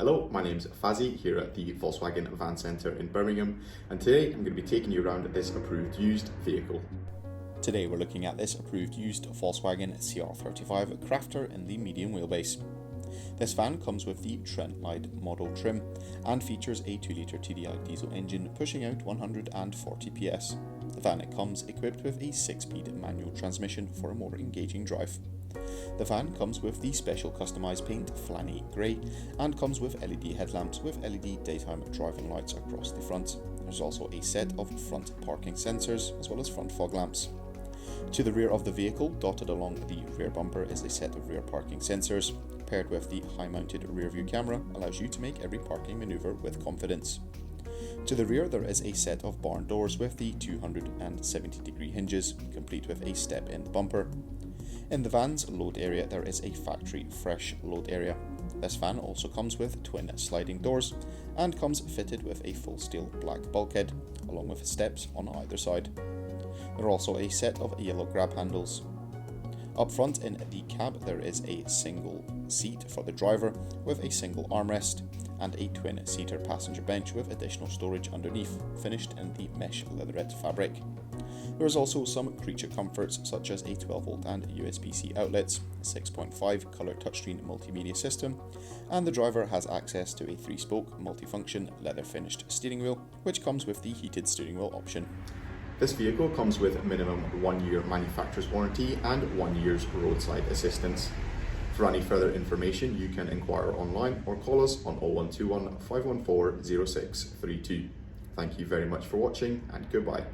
Hello, my name's Fazzy here at the Volkswagen Van Centre in Birmingham, and today I'm going to be taking you around this approved used vehicle. Today we're looking at this approved used Volkswagen CR35 Crafter in the medium wheelbase. This van comes with the Trendline model trim and features a 2-litre TDI diesel engine pushing out 140 PS. The van comes equipped with a 6-speed manual transmission for a more engaging drive. The van comes with the special customised paint-Flanney grey and comes with LED headlamps with LED daytime driving lights across the front. There's also a set of front parking sensors as well as front fog lamps. To the rear of the vehicle, dotted along the rear bumper, is a set of rear parking sensors, paired with the high-mounted rear view camera allows you to make every parking manoeuvre with confidence. To the rear there is a set of barn doors with the 270-degree hinges, complete with a step-in bumper. In the van's load area there is a factory fresh load area. This van also comes with twin sliding doors and comes fitted with a full steel black bulkhead, along with steps on either side. There are also a set of yellow grab handles. Up front in the cab there is a single seat for the driver with a single armrest and a twin-seater passenger bench with additional storage underneath, finished in the mesh leatherette fabric. There is also some creature comforts such as a 12V and USB-C outlets, a 6.5 colour touchscreen multimedia system, and the driver has access to a 3-spoke multifunction leather-finished steering wheel, which comes with the heated steering wheel option. This vehicle comes with minimum 1 year manufacturer's warranty and 1 year's roadside assistance. For any further information you can inquire online or call us on 0121 514 0632. Thank you very much for watching and goodbye.